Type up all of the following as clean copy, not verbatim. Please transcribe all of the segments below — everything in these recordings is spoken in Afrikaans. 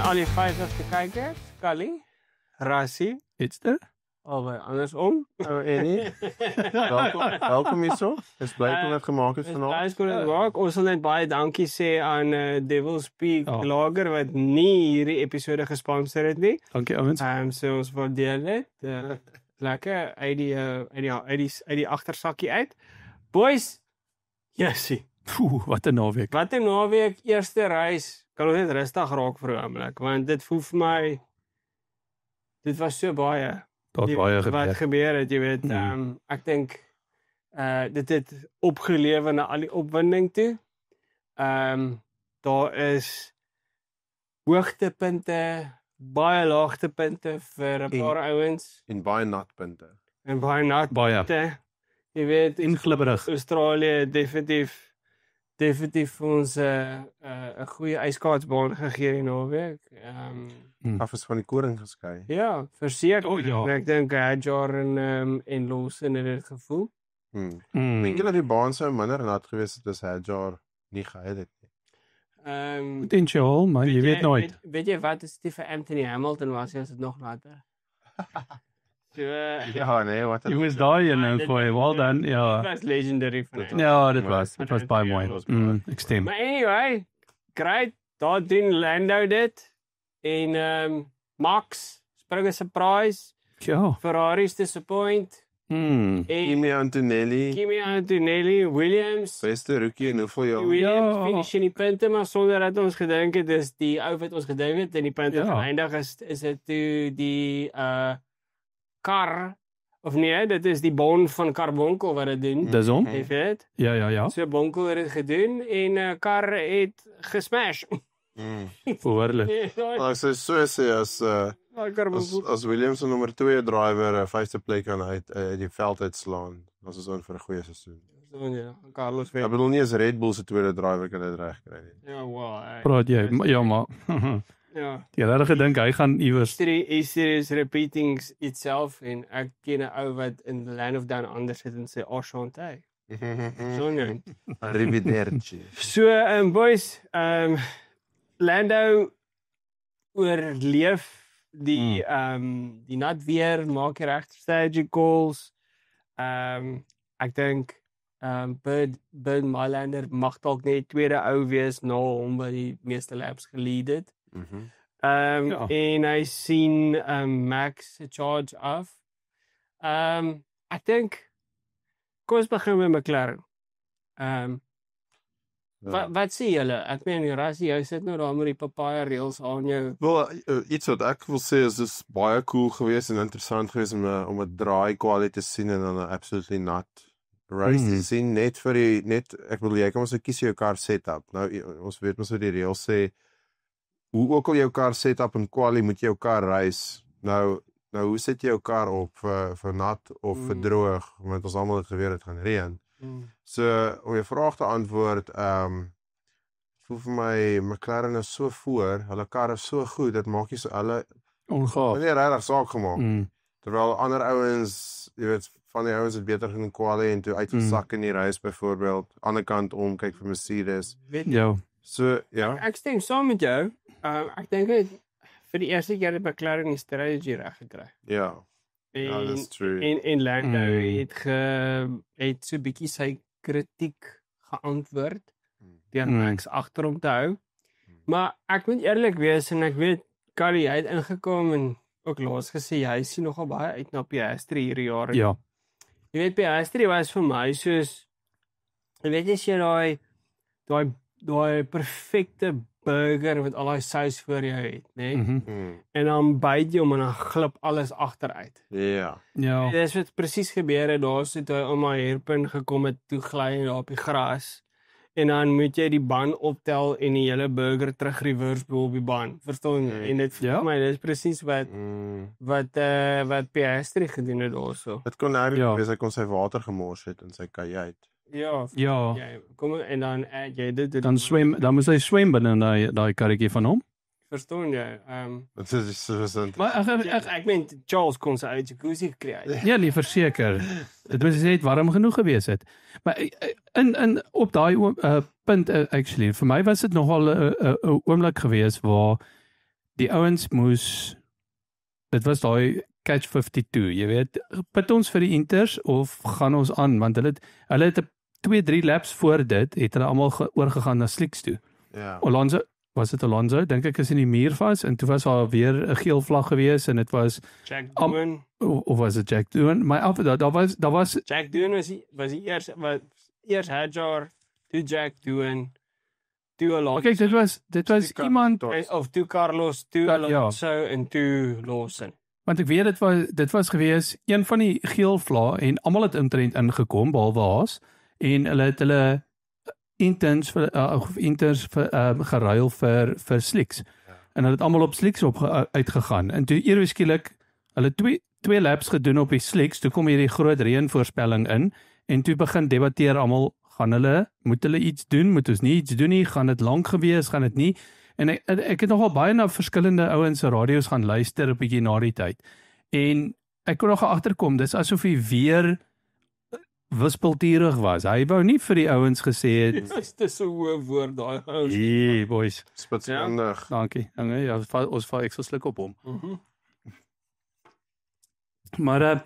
al die 50ste kykers, Kali, Rassie, Iets daar? albei andersom. Welkom hierso. Dis bly ek net gemaak het vanaand. Ons wil net baie dankie sê aan Devil's Peak Lager wat nie hierdie episode gesponsor het nie. Dankie ouens. So ons waardeer dit. Lekker uit die agtersakkie uit. Boys, jessie. Wat 'n naweek. Wat 'n naweek, eerste reis. Kan ons net rustig raak vir 'n oomblik, want dit voel vir my dit was so baie. Wat gebeur het, jy weet, ek dink dit het opgelewe na al die opwinding toe. Daar is hoogtepunte, baie laagtepunte vir 'n paar ouens En baie natpunte. en baie natpunte. Jy weet, Inglibberig. Australië definitief vir ons 'n goeie ijskaatsbaan gegee die naweek. Af is van die koring geskei. Ja, verseker. Ja. Ek dink Hadjar en Lawson het dit gevoel. Dink julle die baan sou minder nat gewees het as Hadjar nie gehad het nie? Potentieel, maar jy weet nooit. Weet jy wat is dit vir Anthony Hamilton was as dit nog natter? So, Ja, nee, wat Jy was daai en gooi, well done. Ja. Dit was legendary van hom. Ja, dit was baie mooi. Ek stem. Maar anyway, great. Daar doen Lando dit en Max spring 'n surprise. Ja. Ferrari's disappoint. En Kimi Antonelli, Williams. beste rookie in hoeveel jaar? Williams Ja. finish in die punte, maar sonder dat ons gedink het dis die ou wat ons gedink het in die punte Ja. geëindig is dit toe die kar of nee, dit is die bon van Carbonkel wat dit doen. Dis hom? Jy weet. Ja. So Bonkel het dit gedoen en kar het gesmash. Behoorlik. Ek sê so sê as Williams se nommer 2 driver 'n vyfde plek kan uit die veld uitslaan, dan is ons vir 'n goeie seisoen. Ja, Carlos Ek weet. bedoel nie as Red Bull se tweede driver kan dit regkry nie. Ja, wow. Praat jy? Ja, maar Ja. jy het gedink hy gaan iewers. History is repeating itself en ek ken 'n ou wat in the land of down under sit en sê Ashante. Sonja. Arrivederci. So boys, Lando oorleef die nat weer, maak die regte strategy calls. Ek dink Bird Mylander mag dalk net tweede ou wees na hom wat die meeste laps gelead het. Ja. En hy sien Max se charge af. Ek dink kom ons begin met McLaren. Wat sê julle? Ek meen Rassie, jy sit nou daar met die papaya reels aan jou. Wel, iets wat ek wil sê is dis baie cool geweest en interessant geweest om 'n draai kwaliteit te sien en dan 'n absolutely nat race te sien net ek bedoel jy kan ons kies jou kar setup. Nou ons weet mos hoe die reëls sê hoe ook al jou kar setup en quali moet jou kar race. Nou hoe sit jy jou kar op vir nat of vir droog want ons almal het geweet dit gaan reën. So om jou vraag te antwoord, voel vir my McLaren is so voor, hulle kar is so goed, dit maak nie so hulle Ongeag. nie regtig saak gemaak. Terwyl ander ouens, jy weet, van die ouens het beter genoeg quali en toe uitgesak in die race byvoorbeeld, ander kant om kyk vir Mercedes. Ja. So ja. Ek stem saam met jou. Ek dink hy vir die eerste keer het McLaren die strategy reg gekry. Ja. Ja, that's true. En Lando het so 'n bietjie sy kritiek geantwoord deur Max agter hom te hou. Maar ek moet eerlik wees en ek weet Kali het ingekom en ook laas gesê hy sien nogal baie uit na Piastri hierdie jaar. Ja. Jy weet Piastri was vir my soos jy weet as jy daai perfekte burger met al daai sous voor jou het, né? En dan byt jy hom en dan glip alles agteruit. Ja. Ja. Dit is wat presies gebeur het. Daar sit hy om my hairpin gekom het toe gly daar op die gras. En dan moet jy die band optel en die hele burger terug reverse bo op die band. Verstaan jy? En dit vir my dis presies wat Piastri gedoen het daarso. Dit kon nou wees hy kon sy water gemors het in sy kajuit. Ja. Kom en dan jy dit dan moet hy swem binne daai karretjie van hom. Verstaan jy? Dit is so. Maar ek meen Charles kon sy uit jacuzzi gekry het. Ja, nee, verseker. Dit moes net warm genoeg gewees het. Maar in op daai punt actually vir my was dit nogal 'n oomblik gewees waar die ouens moes, dit was daai catch 52, jy weet, put ons vir die Inters of gaan ons aan, want hulle het 2-3 laps voor dit, het hulle almal oorgegaan na slicks toe. Ja. Alonso, was dit Alonso? Dink ek is in die muur vas, en toe was daar weer 'n geel vlag gewees, en dit was, Jack Doohan. of was dit Jack Doohan? Maar daar was Jack Doohan was die eers Hadjar, toe Jack Doohan, toe Alonso. kyk, dit was iemand, Of toe Carlos, toe Alonso en toe Lawson. want ek weet dit was gewees, een van die geel vlae, en almal het intrent ingekom, behalwe Haas, en hulle het hulle intens geruil vir slicks. En hulle het almal op slicks uitgegaan. En toe ewe skielik hulle twee laps gedoen op die slicks, toe kom hierdie groot reënvoorspelling in, en toe begin debatteer almal, moet hulle iets doen, moet ons nie iets doen nie, gaan dit lank gewees, gaan dit nie. En ek het nogal baie na verskillende ouens se radio's gaan luister 'n bietjie na die tyd. En ek kon nog agterkom, dis asof hy weer wispelturig was. Hy wou nie vir die ouens gesê het, Dis so 'n hoë woord daai ou. "Hey boys, Spitsvondig. dankie." Ja, ons val ek so sluk op hom. Mhm. Maar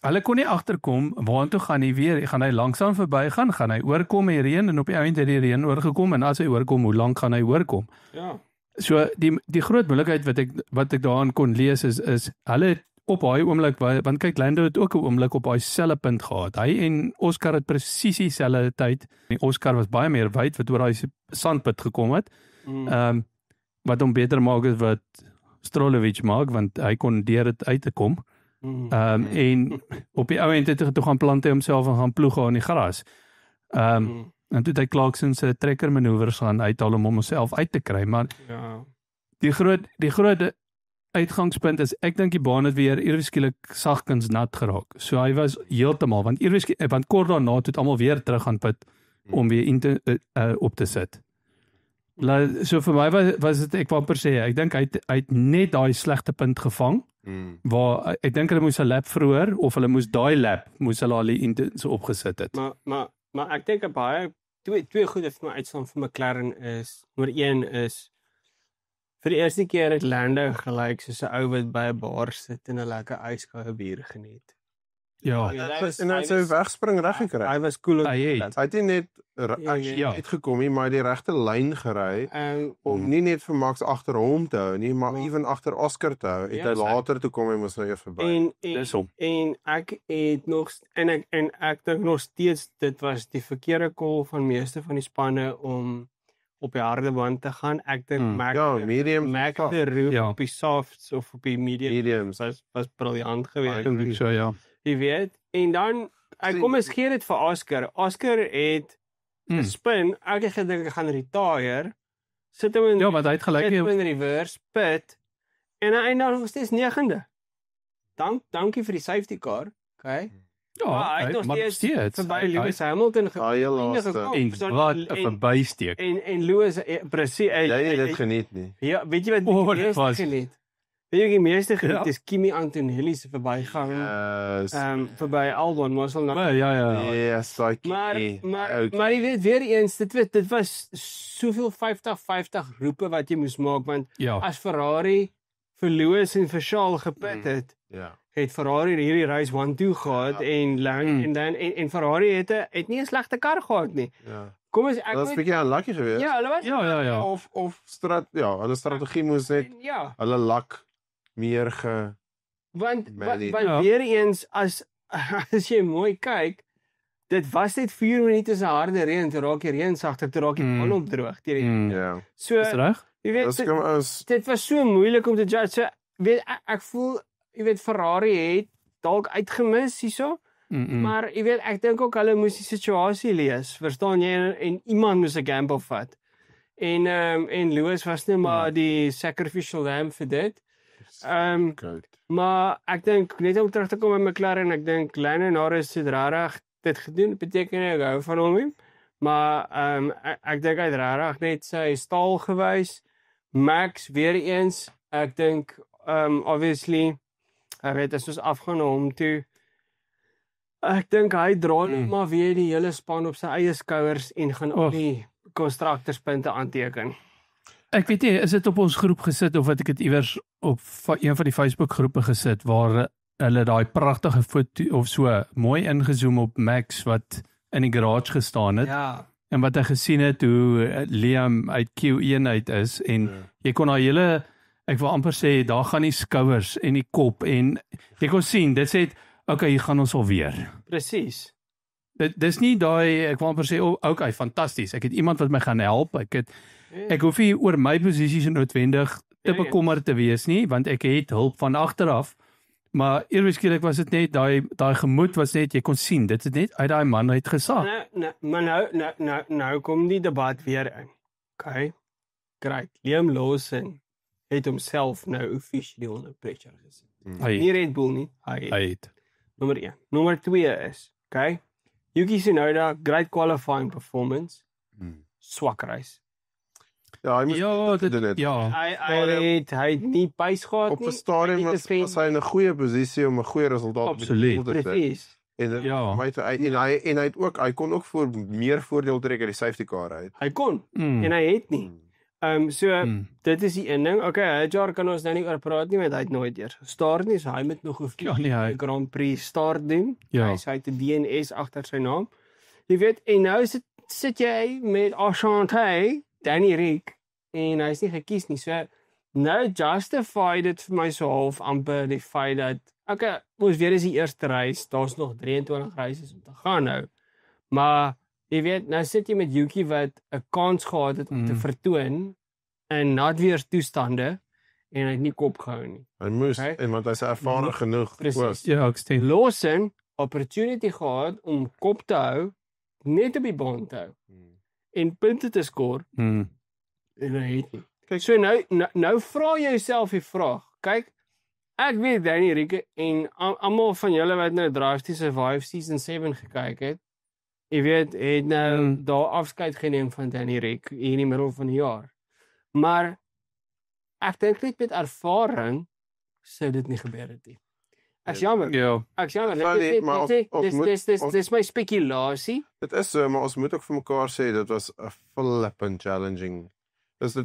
hulle kon nie agterkom waartoe gaan hy weer, gaan hy langsaan verbygaan, gaan hy oorkom die reën, en op die einde het die reën oorgekom, en as hy oorkom, hoe lank gaan hy oorkom? Ja. So die groot moeilikheid wat ek daaraan kon lees is hulle het op daai oomblik, want kyk, Lando het ook 'n oomblik op daai selfe punt gehad. Hy en Oscar het presies dieselfde tyd. Die Oscar was baie meer wyd wat oor daai sandpit gekom het. Wat hom beter maak is wat Strolovic maak, want hy kon deur dit uit te kom. En op die ou end het hy toe gaan plant hy homself en gaan ploeg aan die gras. En toe het hy Clarkson se trekker manoeuvres gaan uithaal om homself uit te kry, maar die groot uitgangspunt is, ek dink die baan het weer ewe skielik sagkens nat geraak. So hy was heeltemal, want kort daarna het almal weer terug gaan put om weer op te sit. So vir my was dit, ek wou amper sê, ek dink hy het net daai slegte punt gevang, waar ek dink hulle moes 'n lap vroeër, of hulle moes daai lap al die intense opgesit het. Maar ek dink baie twee goeie vir my uitstaan vir McLaren is, nommer 1 is, vir die eerste keer het Lando gelyk soos 'n ou wat by 'n bar sit en 'n lekker yskoue bier geniet. Ja. En hy het sy wegspring reg gekry. Hy was cool. Hy het. Hy het nie net uitgekom nie, maar die regte lyn gery om nie net vir Max agter hom te hou nie, maar ewen agter Oscar te hou. Het hy later toe kom hy moes nou eers verby. Dis hom. En ek het nog en ek dink nog steeds dit was die verkeerde call van meeste van die spanne om op die harde band te gaan. Ek dink Mac the Roof op die softs of op die mediums was briljant geweest. So ja. Jy weet, en dan ek kom eens gee dit vir Oscar. Oscar het gespin, ek het gedink ek gaan retire. Sit hom in want hy het gelyk in reverse pit en hy eindig nog steeds 9de. Dankie vir die safety car. Okay. Ja, hy het nog steeds verby Lewis Hamilton en wat 'n verbysteek. En Lewis presies jy het dit geniet nie. Ja, weet jy wat die meeste geniet? Weet jy die meeste geniet is Kimi Antonelli se verbygang. Verby Albon mos al ja. Yes, maar jy weet weer eens dit was soveel 50-50 roepe wat jy moes maak, want as Ferrari vir Lewis en vir Charles gepit het. Het Ferrari hierdie race 1-2 gehad en Ferrari het nie 'n slegte kar gehad nie. Kom ons ek was 'n bietjie unlucky geweest. Ja, hulle was of hulle strategie moes net hulle lak meer want weer eens as jy mooi kyk, dit was net 4 minute se harde reën, toe raak die reën sagter, toe raak die baan opdroog teer. So is reg? Jy weet dit was so moeilik om te judge. So weet ek voel jy weet Ferrari het dalk uitgemis hierso, maar jy weet ek dink ook hulle moes die situasie lees, verstaan jy, en iemand moes 'n gamble vat. En Lewis was net maar die sacrificial lamb vir dit. Maar ek dink net om terug te kom by McLaren, ek dink Lando Norris het regtig dit gedoen, beteken ek hou van hom, maar ek dink hy het regtig net sy staal gewys. Max weer eens, ek dink obviously hy het soos afgaan na hom toe. Ek dink hy dra maar weer die hele span op sy eie skouers en gaan al die konstrukterspunte aanteken. Ek weet nie, is dit op ons groep gesit of het ek dit iewers op een van die Facebook groepe gesit waar hulle daai pragtige foto of so mooi ingezoom op Max wat in die garage gestaan het Ja. en wat hy gesien het hoe Liam uit Q1 uit is en jy kon daai hele, ek wil amper sê daar gaan die skouers en die kop en jy kon sien dit sê okay, hier gaan ons alweer. Presies. Dis nie daai ek wil amper sê okay, fantasties. Ek het iemand wat my gaan help. Ek hoef nie oor my posisies noodwendig te bekommerd te wees nie, want ek het hulp van agteraf. Maar eerlikwaar was dit net daai gemoed was net jy kon sien, dit het net uit daai man uit gesaak. Maar nou kom die debat weer in. Okay. Great. Liam Lawson het homself nou officially onder pressure gesit. Nie Red Bull nie, hy het. Nommer 1. Nommer 2 is, okay, Yuki Tsunoda, great qualifying performance, swak race. Ja, hy moes dit doen het. ja. Hy het nie pace gehad nie. Op 'n stadium was hy in 'n goeie posisie om 'n goeie resultaat Absoluut. te kry. Precies. En hy het ook hy kon ook voor meer voordeel trek uit die safety car uit. Hy kon en hy het nie. Dit is die een ding. Okay, jaar kan ons nou nie oor praat nie, want hy het nooit eers gestart nie, so hy moet nog 'n Grand Prix start doen. Ja. Hy het 'n DNS agter sy naam. Jy weet, en nou sit jy met Ashante, Danny Rick, en hy's nie gekies nie. So nou justify dit vir my so half amper die feit dat okay, ons weer is die eerste reis, daar's nog 23 reisies om te gaan nou. Maar jy weet, nou sit jy met Yuki wat 'n kans gehad het om te vertoon in nadweer toestande en hy het nie kop gehou nie. Hy moes en want hy's ervare genoeg. Presies. Ja, ek stem. Lawson opportunity gehad om kop te hou, net op die baan te hou en punte te skoor en hy het nie. Kyk, so nou vra jy jouself die vraag. Kyk, ek weet Danny Rick en almal van julle wat nou Drive to Survive season 7 gekyk het, jy weet, het nou daar afskeid geneem van Danny Rick in die middel van die jaar. Maar ek dink net met ervaring sou dit nie gebeur het nie. Ek's jammer. Ja. Ek's jammer. Dis my spekulasie. Dit is so, maar ons moet ook vir mekaar sê dit was 'n flippin' challenging.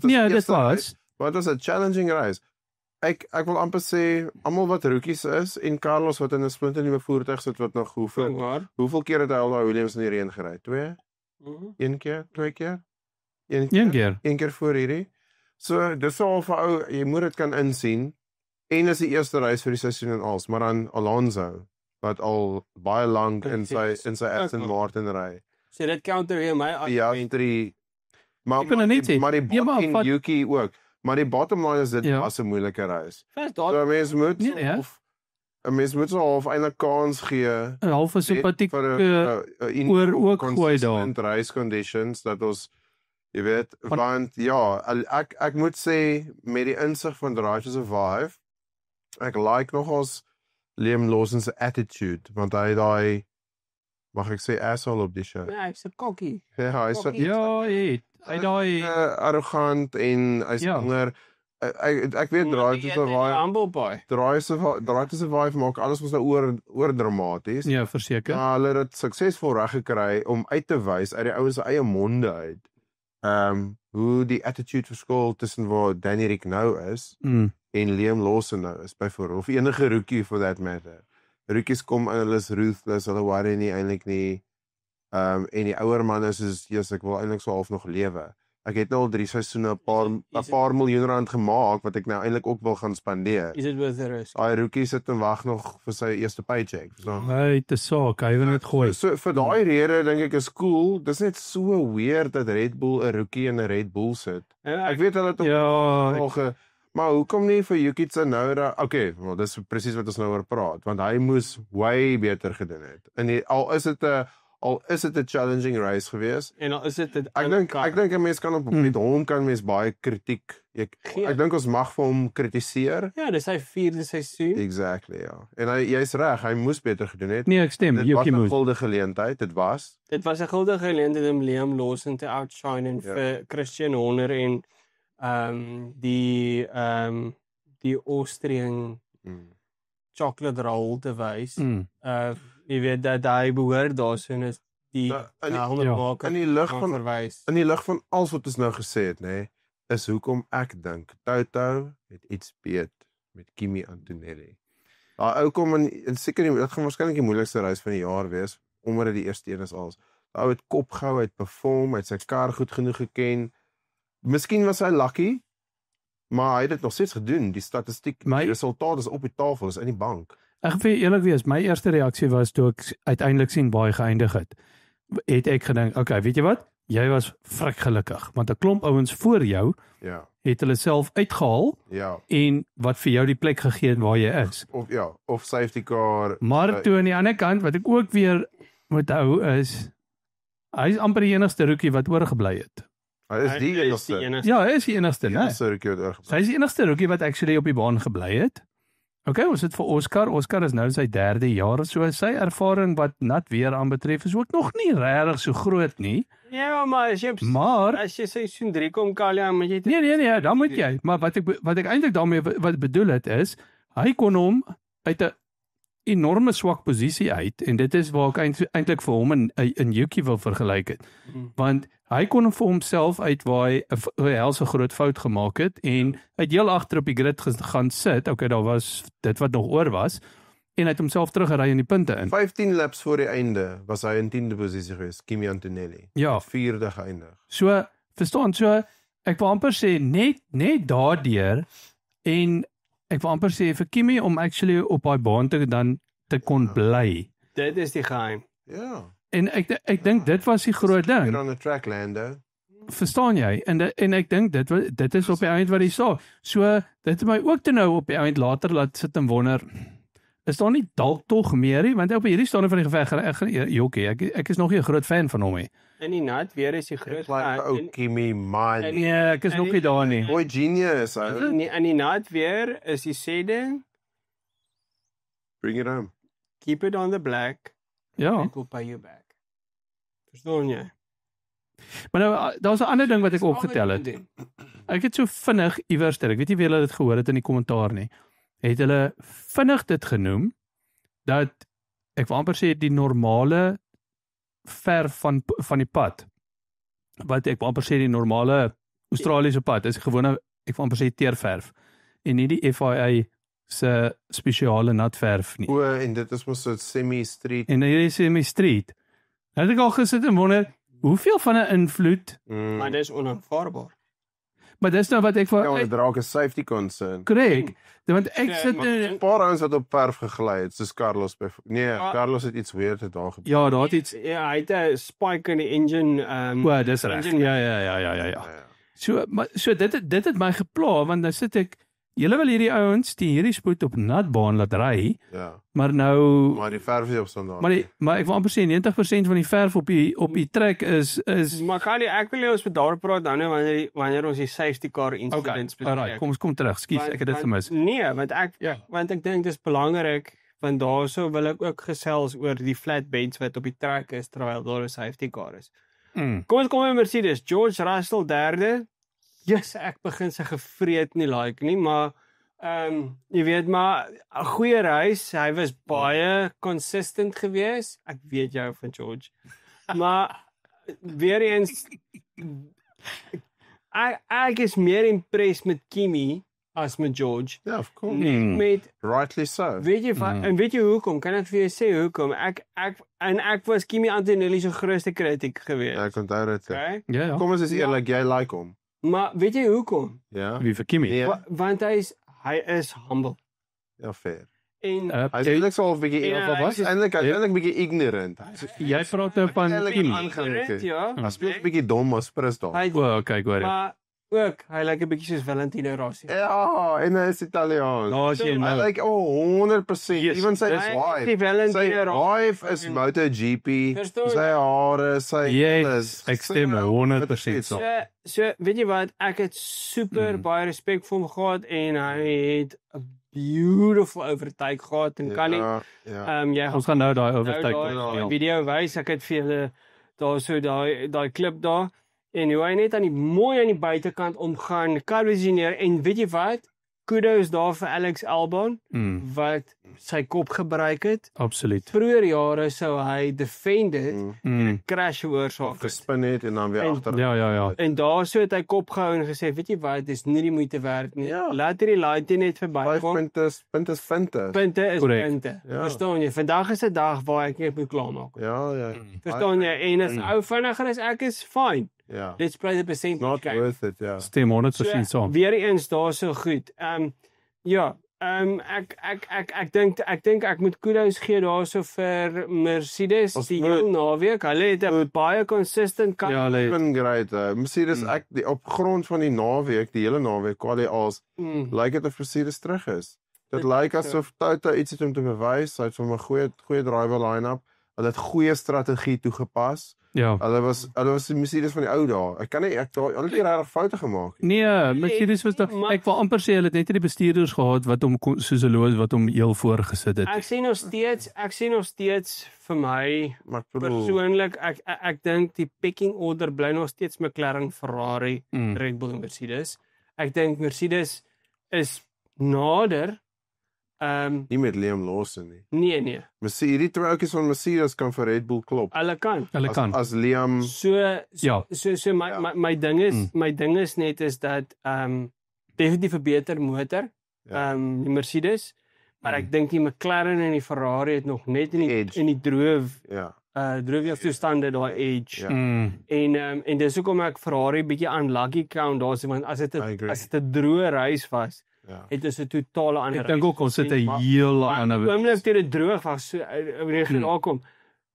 Ja, dit was. Maar dit was 'n challenging race. Ek wil amper sê almal wat rookies is en Carlos wat in 'n splinternuwe voertuig sit wat nog hoeveel keer het hy al daai Williams in die reën gery? 2? 1 keer, 2 keer? 1 keer. 1 keer voor hierdie. So dis al vir ou, jy moet dit kan insien. En is die eerste reis vir die seisoen en als, maar dan Alonso wat al baie lank in sy Aston Martin ry. So dit counter weer my argument. Maar die Yuki ook. Maar die bottom line is dit was 'n moeilike reis. So mens moet mens moet so half eintlik kans gee. 'n halfe simpatiek oor ook gooi daar. In race conditions dat ons jy weet, want ja, ek moet sê met die insig van Drive to Survive, ek like nogals Liam Lawson se attitude, want hy daai mag ek sê asshole op die show. Ja, hy's 'n kokkie. Ja, hy's hy daai arrogant en hy's honger. Ek weet Drive to Survive. Humble boy. Drive to Survive maak alles mos nou oor dramaties. Ja, verseker. Ja, hulle het dit suksesvol reg gekry om uit te wys uit die ouens se eie monde uit. Hoe die attitude verskil tussen waar Danny Rick nou is en Liam Lawson nou is byvoorbeeld, of enige rookie for that matter. Rookies kom in, hulle is ruthless, hulle worry nie eintlik nie. En die ouer man is soos, ek wil eintlik so half nog lewe. Ek het nou al 3 seisoene 'n paar miljoen rand gemaak wat ek nou eintlik ook wil gaan spandeer. Is it worth the risk? Daai rookie sit en wag nog vir sy eerste paycheck. So hy te saak, hy wil net gooi. So vir daai rede dink ek is cool. Dis net so weird dat Red Bull 'n rookie in 'n Red Bull sit. Ek weet hulle het maar hoekom nie vir Yuki Tsunoda? Okay, wel dis presies wat ons nou oor praat, want hy moes way beter gedoen het. En al is dit 'n challenging race geweest. En al is dit ek dink 'n mens kan met hom kan mens baie kritiek. Ek dink ons mag vir hom kritiseer. Ja, dis sy 4de seisoen. Exactly, ja. En jy's reg, hy moes beter gedoen het. Nee, ek stem. Dit was 'n goue geleentheid, dit was 'n goue geleentheid om Liam Lawson te outshine en vir Christian Horner en die Austrian chocolate roll te wys. Jy weet dat hy behoort daarsoon is die 100 maak in die lig van alles wat ons nou gesê het, nê. is hoekom ek dink Toto het iets beet met Kimi Antonelli. Daai ou kom in seker nie, dit gaan waarskynlik die moeilikste reis van die jaar wees, omdat dit die eerste een is als. Daai ou het kop gehou, hy het perform, hy het sy kar goed genoeg geken. Miskien was hy lucky, maar hy het dit nog steeds gedoen. Die statistiek, die resultaat is op die tafel, is in die bank. Ek gaan vir eerlik wees, my eerste reaksie was toe ek uiteindelik sien waar hy geëindig het. Het ek gedink, okay, weet jy wat? Jy was frik gelukkig, want 'n klomp ouens voor jou het hulle self uitgehaal en wat vir jou die plek gegee het waar jy is. Of safety car. Maar toe aan die ander kant, wat ek ook weer moet hou is, hy is amper die enigste rookie wat oorgebly het. Hy is die enigste. Ja, hy is die enigste, né? Hy is die enigste rookie wat actually op die baan gebly het. Okay, ons het vir Oscar. Oscar is nou sy 3de jaar of so. Sy ervaring wat nat weer aanbetref is ook nog nie regtig so groot nie. Ja, maar as jy seisoen 3 kom Kalia, moet jy Nee, dan moet jy. Maar wat ek eintlik daarmee wat bedoel het is, hy kon hom uit 'n enorme swak posisie uit en dit is waar ek eintlik vir hom in Yuki wil vergelyk het. Want hy kon vir homself uit waar hy 'n helse groot fout gemaak het en hy het heel agter op die grid gaan sit. Okay, daar was dit wat nog oor was en hy het homself teruggery in die punte in. 15 laps voor die einde was hy in 10de posisie geweest, Kimi Antonelli. Ja, 4de geëindig. So, verstaan, so ek wil amper sê net daardeur en ek wil amper sê vir Kimi om actually op daai baan te kon bly. Dit is die geheim. Ja. En ek dink dit was die groot ding. Get on the track, Lando. Verstaan jy? En ek dink dit is op die eind wat hy sê. So dit het my ook te nou op die eind later laat sit en wonder, is daar nie dalk tog meer nie? Want op hierdie stadium van die geveg, ek is nog nie 'n groot fan van hom nie. En die nat weer is die groot fan. Ou Kimi man. Nee, ek is nog nie daar nie. Boy genius. En die nat weer is die sê ding. Bring it home. Keep it on the black. Ja. It will pay you back. Verstaan jy? Maar nou, daar's 'n ander ding wat ek opgetel het. Ek het so vinnig iewers, ek weet nie wie hulle dit gehoor het in die kommentaar nie. Het hulle vinnig dit genoem dat ek wil amper sê die normale verf van die pad. Wat ek wil amper sê die normale Australiese pad is gewone, ek wil amper sê teerverf en nie die FIA se spesiale natverf nie. En dit is mos so semi-street. En hierdie semi-street. Nou het ek al gesit en wonder, hoeveel van 'n invloed? Maar dit is onaanvaarbaar. Maar dis nou wat ek vir dit raak 'n safety concern. Korrek. Want ek sit 'n paar ouens wat op verf gegly het, soos Carlos Carlos het iets weird daar gebeur. Ja, daar het iets. Ja, hy het 'n spike in die engine Well, dis reg. Ja. So dit het my gepla want nou sit ek julle wil hierdie ouens die hierdie spoed op natbaan laat ry. Ja. Maar nou die verf is op standaard. Maar ek wil amper sê 90% van die verf op die trek is Maar Kali, ek wil ons met daar praat dan nou wanneer ons die safety car incidents bespreek. Alright, kom terug. Skus, ek het dit gemis. Nee, want ek dink dis belangrik want daarso wil ek ook gesels oor die flatbeds wat op die trek is terwyl daar 'n safety car is. Kom by Mercedes, George Russell 3de. Yes, ek begin sy gevreet nie like nie, maar jy weet maar 'n goeie reis. Hy was baie consistent geweest. Ek weet jou van George. Maar weer eens ek is meer impressed met Kimi as met George. Ja, of course. Rightly so. Weet jy en weet jy hoekom? Kan ek vir jou sê hoekom? Ek was Kimi Antonelli se grootste kritiek geweest. Ja, ek onthou dit. Okay? Ja. Kom ons is eerlik, jy like hom. Maar weet jy hoekom? Ja. Wie vir Kimi? Nee. Want hy is humble. Ja, fair. En hy is eintlik so 'n bietjie eintlik 'n bietjie ignorant. Jy praat nou van Kimi. Ja. Hy speel 'n bietjie dom as prins daar. Okay, hoor. Maar ook, hy lyk 'n bietjie soos Valentino Rossi. Ja, en hy is Italiaans. Daar's jy nou. Hy lyk 100%. Even sy wife is MotoGP. Sy hare, sy ek stem 100% saam. So, weet jy wat, ek het super baie respek vir hom gehad en hy het 'n beautiful overtake gehad en kan nie ons gaan nou daai overtake video wys. Ek het vir julle daar so daai klip daar en hoe hy net mooi aan die buitekant omgaan, kar visioneer en weet jy wat? kudos daar vir Alex Albon wat sy kop gebruik het. Absoluut. Vroeger jare sou hy defend het, crash veroorsaak het. Gespin het en dan weer agter. Ja. En daar so het hy kop gehou en gesê, weet jy wat, dis nie die moeite werd nie. Ja. Laat hierdie laaitjie net 5 verbykom. punte is vinte. Punte is Correct. punte. Ja. Verstaan jy? Vandag is 'n dag waar ek net moet klaarmaak. Ja. Verstaan jy? En as ou vinniger as ek is, fine. Ja. Let's play the percentage Not game. worth it, ja. Stem 100% saam. Weer eens daar so goed. Ek dink ek moet kudos gee daarso vir Mercedes die hele naweek. Hulle het 'n baie consistent Ja, hulle Been great. Mercedes op grond van die naweek, die hele naweek quali als lyk dit of Mercedes terug is. Dit lyk asof Toto iets het om te bewys. Hy het van 'n goeie driver line-up. Hulle het goeie strategie toegepas. ja. Hulle was die Mercedes van die ou dae. Hulle het nie regtig foute gemaak nie. Nee, Mercedes was daar. Maar- Ek wil amper sê hulle het net nie die bestuurders gehad wat hom soos 'n loos wat hom heel voorgesit het. Ek sien nog steeds vir my Maar ek bedoel, persoonlik ek dink die pecking order bly nog steeds McLaren, Ferrari, Red Bull en Mercedes. Ek dink Mercedes is nader. nie met Liam Lawson nie. Nee. Mercedes, hierdie twee ouetjies van Mercedes kan vir Red Bull klop. Hulle kan. Hulle kan. As Liam Ja. So my ding is net is dat definitief 'n beter motor. Ja. Die Mercedes, maar ek dink die McLaren en die Ferrari het nog net in die droogweerstoestande daai edge. Ja. En dis hoekom ek Ferrari bietjie unlucky count daar, want as dit 'n droë reis was, het is 'n totale ander. Ek dink ook ons het 'n heel ander oomblik toe dit droog was, so daar kom.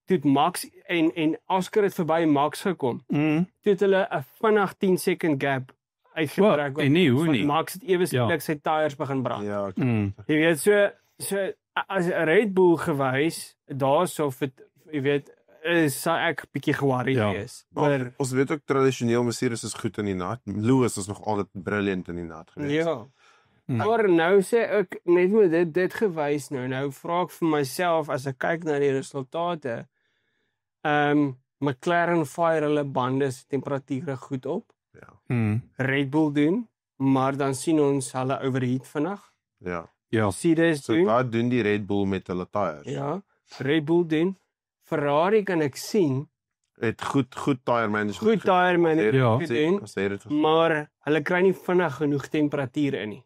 Toe Max en Oscar het verby Max gekom. Toe het hulle 'n vinnig 10 second gap uitgetrek. En nie hoe nie. Max het ewe skielik sy tyres begin brand. Ja, Jy weet so as Red Bull gewys daarso vir jy weet sou ek bietjie ge-worried wees. Maar ons weet ook tradisioneel Mercedes is goed in die nat. Lewis is nog altyd brilliant in die nat gewees. Ja. Maar nou sê ek net met dit gewys nou vra ek vir myself as ek kyk na die resultate. McLaren fire hulle bande se temperature goed op. Ja. Red Bull doen, maar dan sien ons hulle overheat vinnig. Ja. Mercedes So doen. wat doen die Red Bull met hulle tyres? Ja, Red Bull doen. Ferrari kan ek sien Het goed tyre management. goed tyre management doen, Sê dit. maar hulle kry nie vinnig genoeg temperatuur in nie.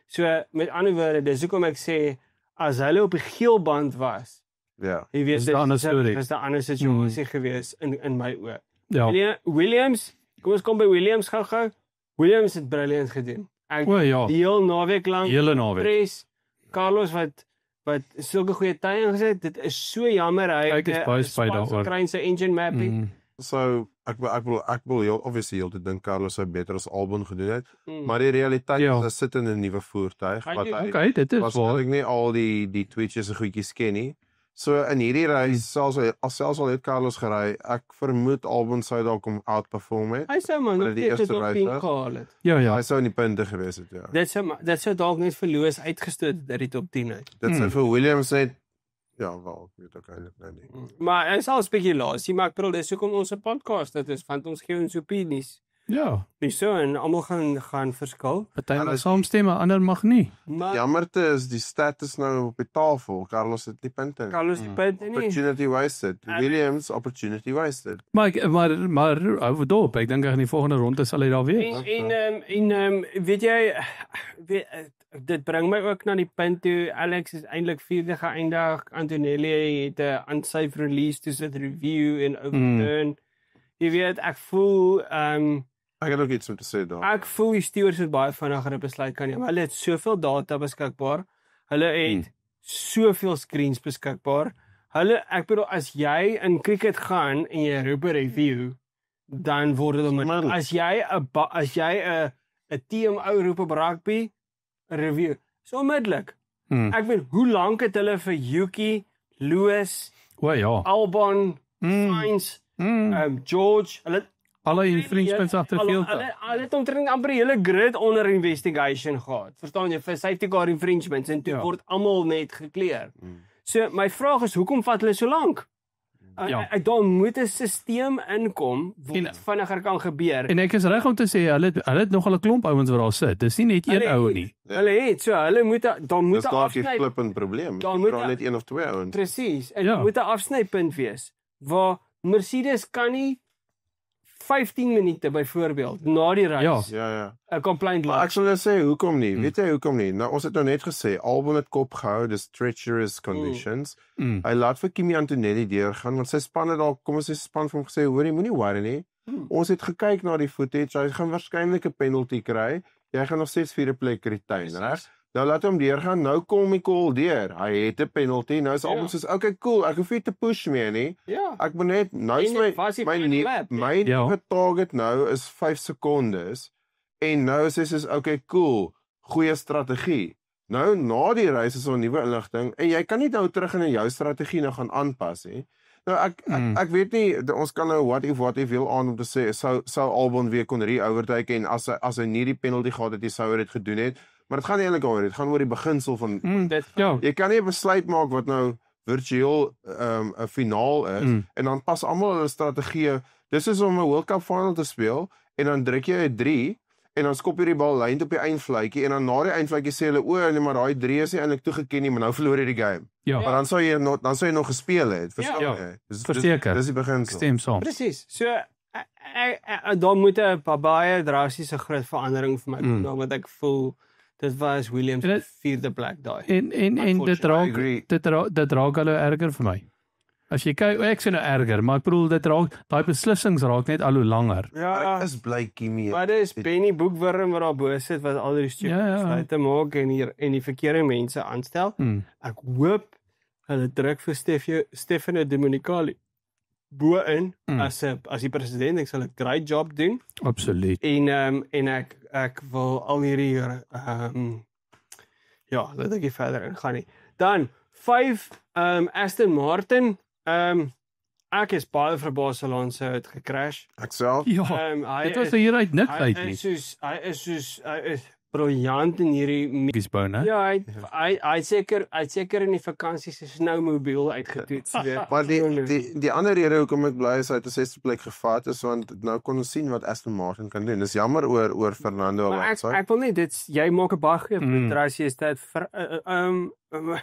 So met ander woorde, dis hoekom ek sê as hulle op die geel band was, Ja. jy weet Dis 'n ander storie. dis 'n ander situasie gewees in my oë. Ja. Williams, kom ons kom by Williams gou-gou. Williams het brilliant gedoen. Ek O ja. die heel naweek lank Hele naweek. pres Carlos wat sulke goeie tye ingesit. Dit is so jammer Ek is baie spyt daaroor. Kry sy engine mapping. So ek wil heel obviously heel te dink Carlos sou beter as Albon gedoen het, maar die realiteit is hy sit in 'n nuwe voertuig wat hy Okay, dit is waar. waarskynlik nie al die tweetjies en goedjies ken nie. So in hierdie reis selfs al het Carlos gery, ek vermoed Albon sou dalk hom outperform het. Hy sou maar nog die net eerste op race, 10 hè? gehaal het. Ja. Hy sou in die punte gewees het, ja. Dit sou dalk net vir Lewis uitgestoot uit die top 10 uit. Dit sou vir Williams net wel, ek weet ook eintlik nou nie. Maar is al spekulasie, maar ek bedoel dis hoekom ons 'n podcast dit is, want ons gee ons opinies. Ja. Dis so en almal gaan verskil. Party mag saamstem, ander mag nie. Maar Jammerte is die status nou op die tafel. Carlos het nie punte nie. Carlos die punt nie. Opportunity wasted. Williams opportunity wasted. Maar hou dop, ek dink in die volgende ronde sal hy daar wees. En weet jy dit bring my ook na die punt toe Alex is eintlik 4de geëindig. Antonelli het 'n unsafe release toe sit review en overturn. Jy weet ek voel Ek het ook iets om te sê daar. Ek voel die stewards het baie vinniger 'n besluit kan neem. Hulle het soveel data beskikbaar. Hulle het soveel screens beskikbaar. Ek bedoel as jy in cricket gaan en jy roep 'n review, dan word dit onmiddellik. As jy 'n TMO roep op rugby, 'n review, so onmiddellik. Ek weet hoe lank het hulle vir Yuki, Lewis, O ja. Albon, Sainz, George, hulle Alle infringements agter field. Hulle het omtrent amper die hele grid onder investigation gehad. Verstaan jy, vir safety car infringements en toe word almal net gekleer. So my vraag is hoekom vat hulle so lank? Daar moet 'n stelsel inkom wat vinniger kan gebeur. En ek is reg om te sê hulle het nog 'n klomp ouens wat daar sit. Dis nie net een ou nie. Hulle moet daar moet 'n afsny. Dis 'n afsny. flippend probleem. Daar moet net een of twee ouens. Presies. Dit moet 'n afsnypunt wees waar Mercedes kan nie 15 minute byvoorbeeld na die race. Ja. 'n complaint laat. Maar ek sal net sê hoekom nie? Weet jy hoekom nie? Nou ons het nou net gesê Albon het kop gehou, dis treacherous conditions. Hy laat vir Kimi Antonelli deurgaan want sy span het dalk, kom ons sê span vir hom gesê, hoor jy moenie worry nie. Ons het gekyk na die footage, hy gaan waarskynlik 'n penalty kry. Jy gaan nog steeds vierde plek retain, reg? Nou laat hom deurgaan. Nou kom die call deur. Hy het 'n penalty. Nou is Albon soos, okay, cool. Ek hoef nie te push meer nie. Ek moet net nou is my target nou is 5 sekondes. En nou sê sy, okay, cool. Goeie strategie. Nou na die race is 'n nuwe inligting en jy kan nie nou terug in jou strategie nou gaan aanpas nie. Nou ek weet nie, ons kan nou what if wil aan om te sê sou Albon weer kon re-overtake en as hy nie die penalty gehad het, sou hy dit gedoen het. Maar dit gaan nie eintlik oor dit gaan oor die beginsel van jy kan nie 'n besluit maak wat nou virtueel 'n finaal is en dan pas almal hulle strategieë. Dis is om 'n World Cup final te speel en dan druk jy 'n 3 en dan skop jy die bal lyn op die eindvletjie en dan na die eindvletjie sê hulle nee maar daai 3 is nie eintlik toegeken nie, maar nou verloor jy die game. Maar dan sou jy nog gespeel het. Verstaan jy? Verseker. Dis die beginsel. Stem saam. Presies. So daar moet 'n baie drastiese groot verandering vir my kom want ek voel dit was Williams se vierde plek daai. En dit raak hulle erger vir my. As jy kyk, ek sê nou erger, maar ek bedoel daai beslissings raak net al hoe langer. Ek is bly Kimi. Maar dis Benny Boekwurm wat daar bo sit wat al die besluite maak en die verkeerde mense aanstel. Ek hoop hulle druk vir Stefano Domenicali bo in as die president. Ek sal 'n great job doen. Absoluut. En ek wil al hierdie laat ek verder ingaan nie. Dan 5 Aston Martin. Ek is baie verbaas Alonso het gecrash. Ek self. Dit was hier uit niks uit nie. Hy is briljant in hierdie bou, ja, hy seker in die vakansie se snowmobile uitgetoets weer. Maar die ander rede hoekom ek bly is hy het 'n 6de plek gevat is want nou kon ons sien wat Aston Martin kan doen. Dis jammer oor Fernando Alonso. Ek wil net jy maak 'n baie goeie punt as jy dit vir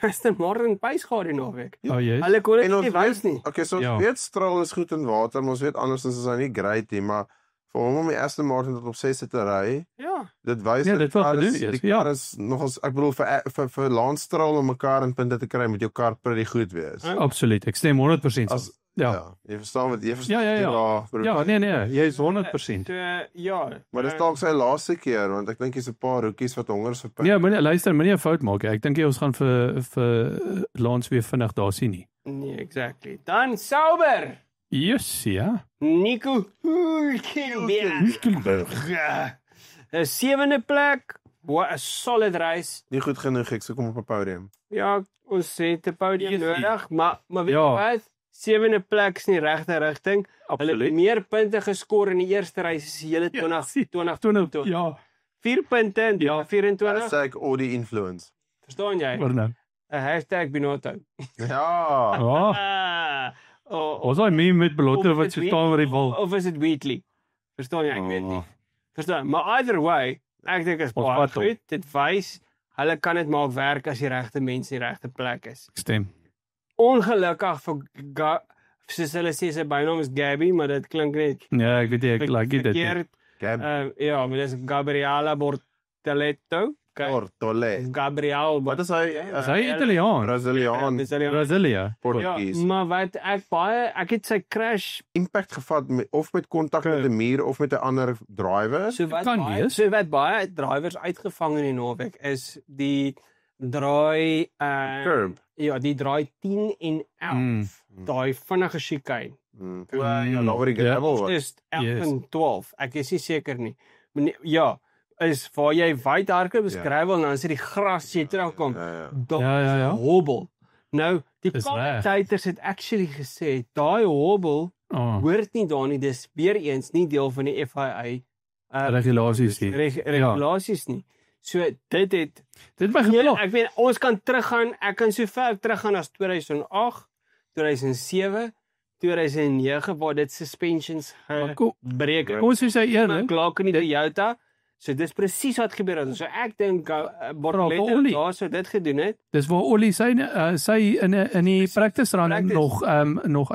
Aston Martin pace gehad die naweek. Hulle kon dit nie wys nie. Okay, so ons weet Stroll is goed in water, maar ons weet anders is hy nie great nie, maar vir hom om die Aston Martin tot op 6 te ry. Dit wys dit kar is nogals ek bedoel vir Lance Stroll om mekaar in punte te kry met jou kar pretty goed wees. Absoluut. Ek stem 100% saam. Jy verstaan wat jy verstaan. Nee, jy is 100%. Maar dis dalk sy laaste keer want ek dink jy's 'n paar rookies wat honger vir punte. Ja, moenie 'n fout maak. Ek dink jy ons gaan vir Lance weer vinnig daar sien nie. Nee, exactly. Dan Sauber. Yes, Nico Hülkenberg. 'n 7de plek. What 'n solid race. Nie goed genoeg ek so kom op 'n podium. Ja, ons het 'n podium nodig, maar weet jy wat? 7de plek is nie regte rigting. Hulle het meer punte geskor in die eerste race as die hele 2020. Ja. 4 punte in 24. Sê ek all die influence. Verstaan jy? Waar nou? 'n #Binotto. Ons hy meme met Binotto wat so staan met die bal. Of is dit Wheatley? Verstaan jy? Ek weet nie. Verstaan, maar either way, ek dink is baie goed. Dit wys hulle kan dit maak werk as die regte mense in die regte plek is. Stem. Ongelukkig vir soos hulle sê sy bynaam is Gabby, maar dit klink net ja, ek weet nie, ek like dit. Ja, maar dis Gabriela Bortoleto. Gabriel, wat is hy? Is hy Italiaan? Brasilia. Portugees. Ja, maar wat ek het sy crash impact gevat of met kontak met 'n muur of met 'n ander driver. So wat baie drivers uitgevang in die naweek is die draai curb. Ja, die draai 10 en 11. Daai vinnige chicane. Ja, oor die gravel was. Dis 11 en 12. Ek is nie seker nie. Maar ja, is waar jy wyd hardloop is gravel en dan is dit die gras jy terugkom. Hobbel. Nou, die commentators het actually gesê daai hobbel hoort nie daar nie. Dis weer eens nie deel van die FIA regulasies nie. Regulasies nie. So dit my geblok. Ek weet ons kan teruggaan. Ek kan so ver teruggaan as 2008, 2007, 2009 waar dit suspensions gebreek het. Kom ons sê eerlik, Glock in die Toyota. So dis presies wat gebeur het. So ek dink Bortoleto daar sou dit gedoen het. dis waar Ollie sy in die practice run nog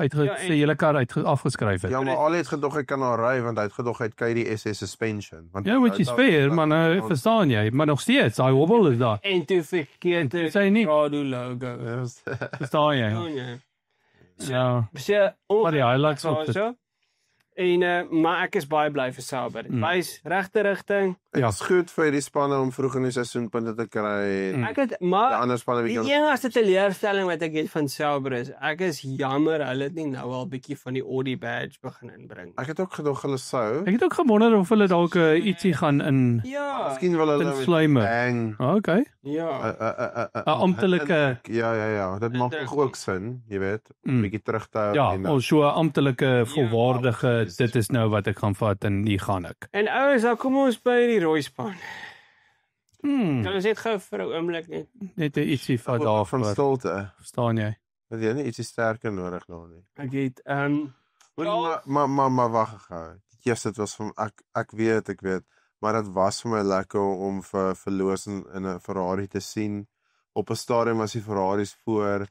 sy hele kar afgeskryf het. Ja, maar al het gedog hy kan haar ry want hy het gedog hy het kry die SS suspension. Want Ja, which is fair, maar nou verstaan jy, maar nog steeds, daai wobble is daar. En toe verkeerd Sy nie, Prado logo. verstaan jy? Ja, So maar die highlights op dit. so. En maar ek is baie bly vir Sauber. Dit wys regte rigting. Ja, is goed vir die spanne om vroeg in die seisoen punte te kry. Ek het Die maar ander spanne die bietjie enigste teleurstelling wat ek het van Sauber is, ek is jammer hulle het nie nou al bietjie van die Audi badge begin inbring. Ek het ook gedog hulle sou. Ek het ook gewonder of hulle dalk ietsie gaan in Ja. Miskien wil hulle sluimer. bang. Okay. Ja. 'n amptelike Ja, dit maak tog ook sin, jy weet, 'n bietjie terug te hou ja, en ons so 'n amptelike volwaardige dit is nou wat ek gaan vat en hier gaan ek. En ouers, dan kom ons by die rooi span. Kan ons net gou vir 'n oomblik Net 'n ietsie vat van daarvan. stilte. Verstaan jy? Dat jy nie ietsie sterker nodig daar nie. ek het Maar wag gou. Eers dit was van ek weet, maar dit was vir my lekker om vir Loos in 'n Ferrari te sien. Op 'n stadium was die Ferraris voor.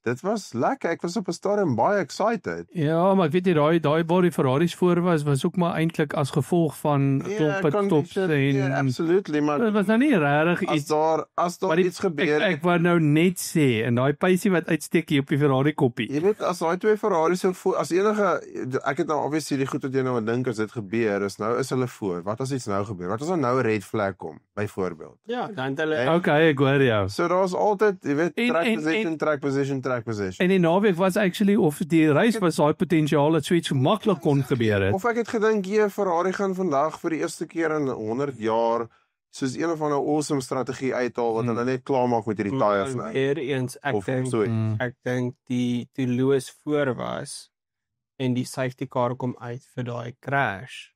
Dit was lekker. Ek was op 'n stadium baie excited. Ja, maar ek weet jy daai waar die Ferraris voor was ook maar eintlik as gevolg van klop stops en absolutely, maar dit was nou nie regtig as iets daar iets gebeur. Ek wou nou net sê en daai pysie wat uitsteek hier op die Ferrari koppie. Jy weet as daai twee Ferraris sou voor, as enige ek het nou obviously die goed wat jy nou aan dink as dit gebeur is nou is hulle voor. Wat as iets nou gebeur? Wat as daar nou 'n red flag kom byvoorbeeld? ja, dan hulle Okay, ek hoor jou. So daar's altyd, jy weet, En- track position. En die naweek was actually of die reis was daai potensiaal dat so iets maklik kon gebeur het. Of ek het gedink Ferrari gaan vandag vir die eerste keer in 100 jaar soos een of ander awesome strategie uithaal wat hulle net klaar maak met hierdie tyres nou. weer eens ek Of dink so. ek dink die toe Lewis voor was en die safety car kom uit vir daai crash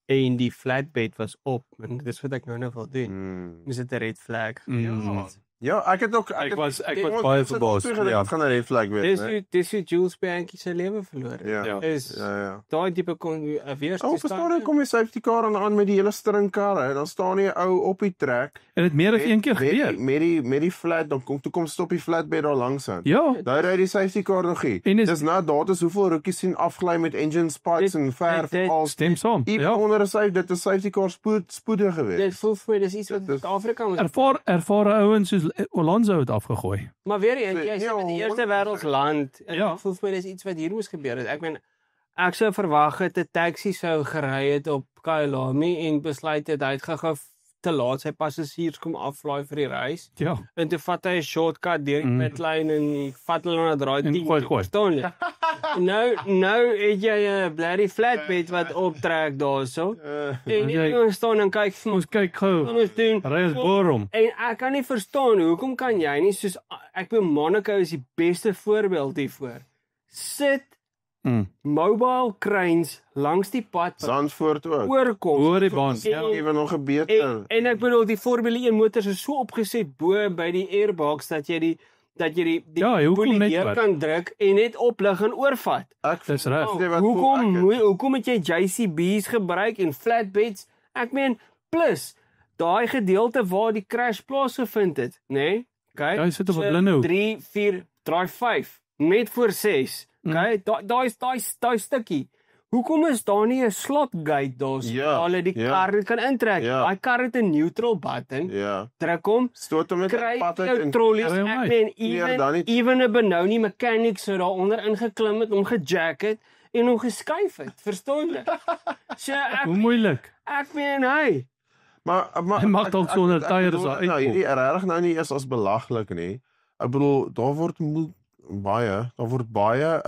en die flatbed was op en dis wat ek nou wil doen. Dis 'n red flag. Ja, ek het ook Ek was baie verbaas. Ja, gaan 'n red flag wees, né? Dis hoe Jules Bianchi sy lewe verloor het. Ja. Is Ja. daai tipe kon weer Oh, verstaan kom die safety car aan met die hele string karre en dan staan jy ou op die trek. En dit meer as een keer gebeur. Met die flat dan kom stop die flatbed daar langs aan. Ja, Daar ry die safety car nog hier. En is- Dis na daardie hoeveel rookies sien afgly met engine spikes en verf al stem saam. Ja. onder 'n safety car spoedig geweest. Dit voel vir my dis iets wat Dis- Suid-Afrika moet. Ervare ouens soos Alonso het afgegooi. Maar weer eens, jy Ja, sê met die eerste 100%. wêreldsland, Ja. voel vir my dis iets wat hier moes gebeur het. Ek meen ek sou verwag het 'n taxi sou gery het op Kyalami en besluit het hy het gou te laat sy passasiers kom aflaai vir die reis. Ja. En toe vat hy 'n shortcut deur die pitlane en vat hulle na draai En 10. gooi. Verstaan jy? nou het jy 'n bloody flatbed wat optrek daarso. En jy- jy staan en kyk vir Ons kyk gou. ons doen. Ry ons borom. En ek kan nie verstaan hoekom kan jy nie soos ek bedoel Monaco is die beste voorbeeld hiervoor. Sit mobile cranes langs die pad wat Zandvoort ook. oorkom. Oor die baan. Ja. Ewen nog 'n beter. En ek bedoel die Formule 1 motors is so opgeset bo by die airbox dat jy die Ja, hoekom boelie net deur wat? kan druk en net oplig en oorvat. Ek Dis reg. Sê wat Hoekom het jy JCB's gebruik en flatbeds? Ek meen plus daai gedeelte waar die crash plaasgevind het, nê? Nee? Okay. Jy sit op 'n blinde hoek. 3, 4, draai 5, net voor 6. Okay, daai stukkie. Hoekom is daar nie 'n slot gate daar so Ja, hulle die ja. kar kan intrek? Ja. Daai kar het 'n neutral button. Ja. Druk hom, Stoot hom net kry op pad uit jou en trollies. kry hom Ek uit. meen Meer dan nie. even 'n Benoni mechanic sou daaronder ingeklim het, hom gejack het en hom geskuif het. Verstaan jy? So Hoe moeilik. ek meen hy. Maar Hy mag dalk sonder tyres bedoel, daar uitkom. Nou, hierdie regtig nou nie eers as belaglik nie. Ek bedoel, daar word baie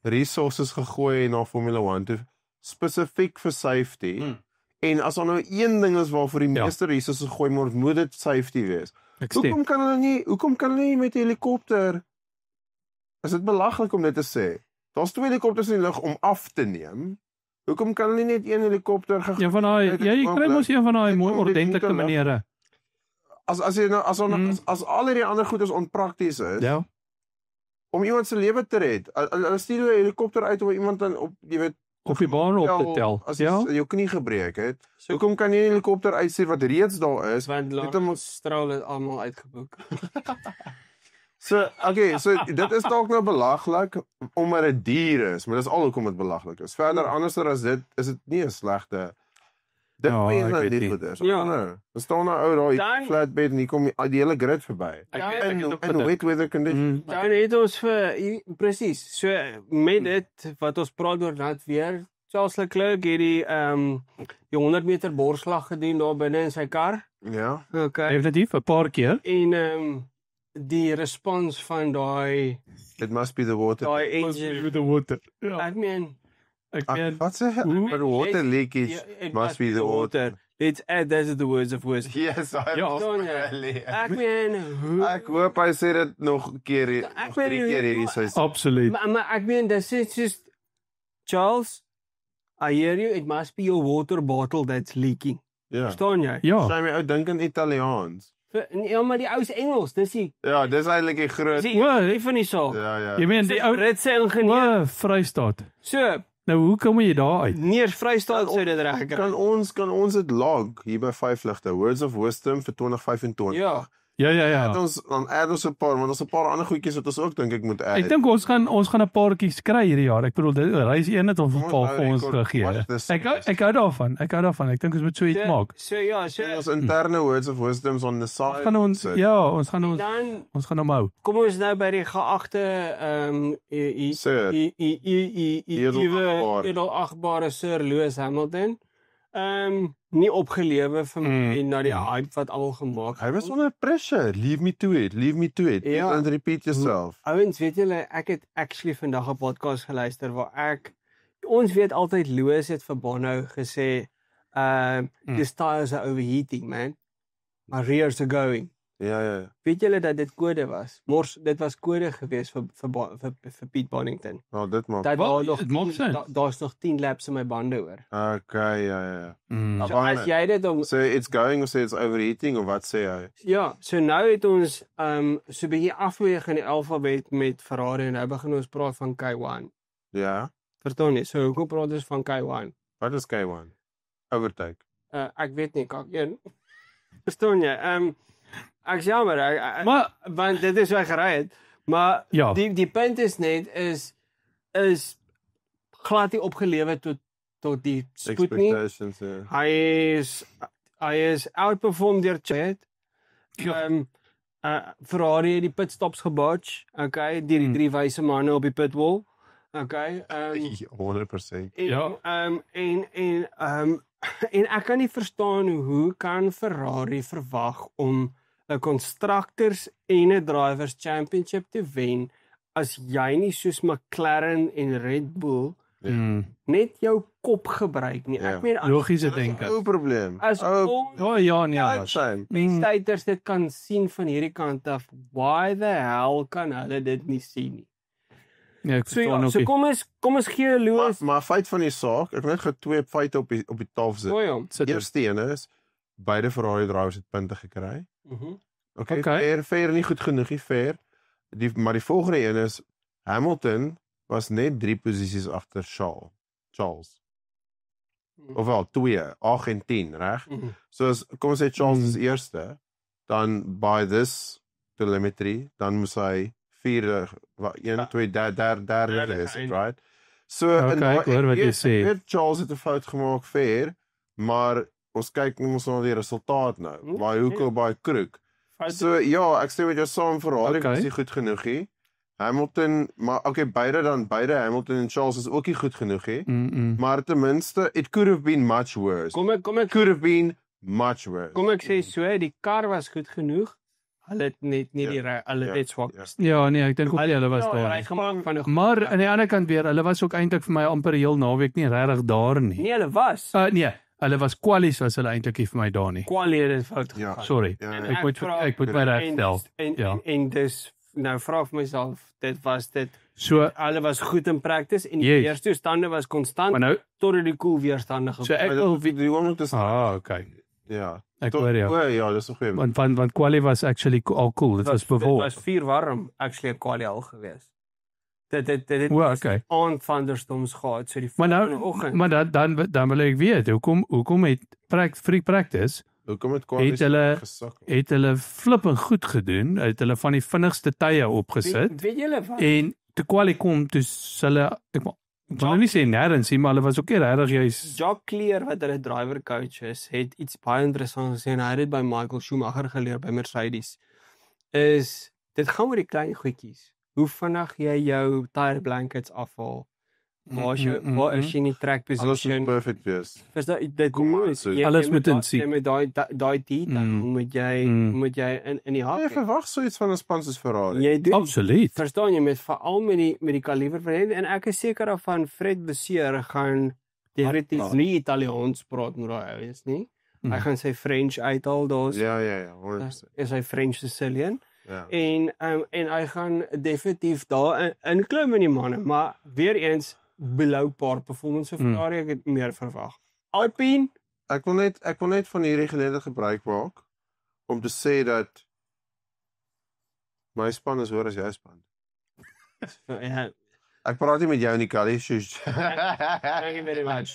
resources gegooi na Formula 1 toe spesifiek vir safety. En as daar nou een ding is waarvoor die Ja. meeste resources gegooi word, moet dit safety wees. Ek stem. Hoekom kan hulle nie met 'n helikopter? Is dit belaglik om dit te sê? Daar's 2 helikopters in die lug om af te neem. Hoekom kan hulle nie net een helikopter Ja, van daai jy kry mos een van daai mooi Dit kom dit ordentlike nie te maniere. As jy nou as al hierdie ander goed is onprakties is, Ja. om iemand se lewe te red. Hulle stuur 'n helikopter uit om iemand dan op, jy weet, op die baan op te tel. As jou knie gebreek het. Hoekom kan jy 'n helikopter uitstuur wat reeds daar is? Want Straal het almal uitgeboek. So dit is dalk nou belaglik omdat dit dier is, maar dis al hoekom dit belaglik is. Verder anderster as dit, is dit nie 'n slegte. Dit is nou dit goeders. Ja. Er staan nou daai flatbed en hier kom die hele grid verby. En wet weather conditions. Dan het ons presies. So met dit wat ons praat oor nat weer, Charles Leclerc het die 100 meter borsslag gedoen daar binne in sy kar. Ja. Okay. Definitief 'n paar keer. En die respons van daai It must be the water. Daai engine with the water. Ja. Ek meen wat sê jy? The water leakage must be the water. Let's add those are the words of wisdom. Yes, Ek meen ek hoop hy sê dit nog 'n keer, nog 3 keer hierdie seisoen. Absoluut. Maar ek meen dis just Charles, I hear you, it must be your water bottle that's leaking. Ja. Verstaan jy? Ja. Sy my ou dink in Italiaans. Ja, maar die ou se Engels, dis die Ja, dis eintlik die groot. Dis van die saak. Ja. Jy meen die ou Britse ingenieur. Vrystaat. So, nou hoe kom jy daar uit? Nie eens Vrystaat sou dit reg kry. Kan ons dit log hier by 5 ligte. Words of Wisdom vir 2025. Ja. Ja. Dan add ons 'n paar, want ons 'n paar ander goedjies wat ons ook dink ek moet add. Ek dink ons gaan 'n paartjies kry hierdie jaar. Ek bedoel dit reis een het ons 'n paar vir ons gegee. Ek hou daarvan. Ek dink ons moet so iets maak. So ons interne Words of Wisdoms on the side. Ons gaan hom hou. Kom ons nou by die geagte edelagbare Sir Lewis Hamilton. Nie opgelewe vir en na die hype wat almal gemaak. Hy was onder pressure. Leave me to it. Ja. And repeat yourself. Ouens, weet julle, ek het actually vandag 'n podcast geluister waar ons weet altyd Lewis het vir Bono gesê, "These tires are overheating, man. My rears are going." Ja. Weet julle dat dit kode was? Dit was kode geweest vir Piet Bonnington. Dit maak. Daar's nog 10 laps in my bande oor. Okay, ja. So as jy dit So it's going of say it's overheating of wat sê hy? Ja, so nou het ons so 'n bietjie afbeweeg in die alfabet met Ferrari en nou begin ons praat van K1. Ja. Verstaan jy? So hoekom praat ons van K1? Wat is K1? Overtake. Ek weet nie, K1. Verstaan jy? Ek jammer, maar want dit is waar gery het. Maar ja. die punt is net is glad nie opgelewe tot die spoed nie. Hy is outperformed deur Chet. Ferrari het die pitstops gebotch, okay, die 3 wyse manne op die pitwall. Okay, 100%. En ek kan nie verstaan hoe kan Ferrari verwag om 'n Constructors en 'n Drivers Championship te wen as jy nie soos McLaren en Red Bull net jou kop gebruik nie. Ek meen logiese denke. Ou probleem. Staters dit kan sien van hierdie kant af. Why the hell kan hulle dit nie sien nie? Ja, ek verstaan ook. So kom ons gee Lewis. Maar feit van die saak, ek net twee feite op die tafel sit. Eerste een is beide Ferrari drivers het punte gekry. Okay. Fair nie goed genoeg nie, fair. Maar die volgende een is Hamilton was net 3 posisies agter Charles. Ofwel 2, 8 en 10, reg? So as kom ons sê Charles is eerste, dan by this telemetry, dan moet hy 4, 1, 2, 3 is, right? So ek hoor wat jy sê. Charles het 'n fout gemaak, fair, maar ons kyk ons na die resultaat nou. Baie hoekom baie kroeg. So ja, ek sê met jou saam Ferrari is nie goed genoeg nie. Hamilton, maar okay, beide Hamilton en Charles is ook nie goed genoeg nie. Maar ten minste it could have been much worse. Kom ek could have been much worse. Kom ek sê so, die kar was goed genoeg. Hulle het net nie hulle het swak. Ja, nee, ek dink ook hulle was daar. Maar aan die ander kant weer, hulle was ook eintlik vir my amper heel naweek nie regtig daar nie. Nee, hulle was. Nee. Hulle was kwalies was hulle eintlik nie vir my daar nie. Kwalie het fout gegaan. Sorry. Ek moet my regstel. En dis nou vra vir myself, dit so hulle was goed in practice en die weerstoestande was konstant tot die koel weerstande gekom. So ek wil die oomblik dis okay. Ja. Ek hoor jou. Ja, dis 'n goeie. Want kwalie was actually al cool. Dit was bewoog. Dit was 4 warm actually 'n kwalie al gewees. dit O, okay. on thunderstorms gehad, so die Maar volgende oggend. maar dan wil ek weet, hoekom het free practice Hoekom het het hulle gesukkel? het hulle flipping goed gedoen, het hulle van die vinnigste tye opgesit weet julle wat? en te kwali kom toe hulle ek wil nou nie sê nêrens nie, maar hulle was ook nie regtig juis Jock Clear wat hulle driver coach is, het iets baie interessants gesê en hy het dit by Michael Schumacher geleer by Mercedes. Is dit gaan oor die klein goedjies. Hoe vinnig jy jou tire blankets afhaal. Waar is jy in die track Alles position? moet perfect wees. Dit Kom maar, moet so. Alles moet in sien. Met daai detail moet jy in die hak. Jy verwag so iets van 'n span soos Ferrari. Jy doen absoluut. verstaan jy met veral met die kaliber van hy en ek is seker daarvan Fred Vasseur gaan definitief nie Italiaans praat met daai ouens nie. Hy gaan sy French uithaal daar's. Ja, 100%. Is hy French Sicilian Ja. en hy gaan definitief daar inklim in die manne, maar weer eens below par performance vir Ferrari ek het meer verwag. Alpine Ek wil net van hierdie geleentheid gebruik maak om te sê dat my span is hoor as jou span. ja, Ek praat nie met jou nie, Kali. Sjoe. thank you very much.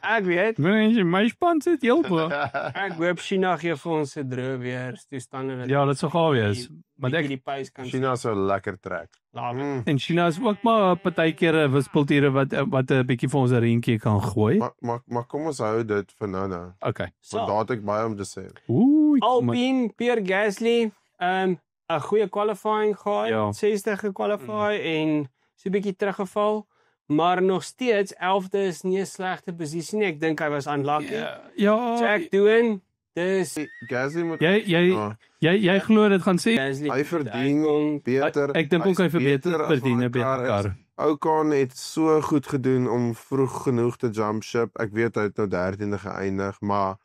Ek weet, My span sit heel bo. ek hoop China gee vir ons 'n droë weer toestande dat Ja, dit sou gaaf wees. Maar bietjie ek die pace kan China so lekker trek. laat. en China is ook maar partykeer 'n wispelture wat 'n bietjie vir ons 'n reentjie kan gooi. Maar kom ons hou dit vir nou. Okay. Want daar het ek baie om te sê. Ooh. Alpine, Pierre Gasly, 'n goeie qualifying gehad, Ja. 60 gekwalify en so 'n bietjie teruggeval, maar nog steeds 11de is nie 'n slegte posisie nie. Ek dink hy was unlucky. Ja. Jack doen, dis Gasly moet Jy glo dit gaan sê Gasly. hy verdien beter. ek dink ook hy verdien as 'n wat hy beter is. kar. Ocon het so goed gedoen om vroeg genoeg te jump ship. Ek weet hy het nou 13de geëindig, maar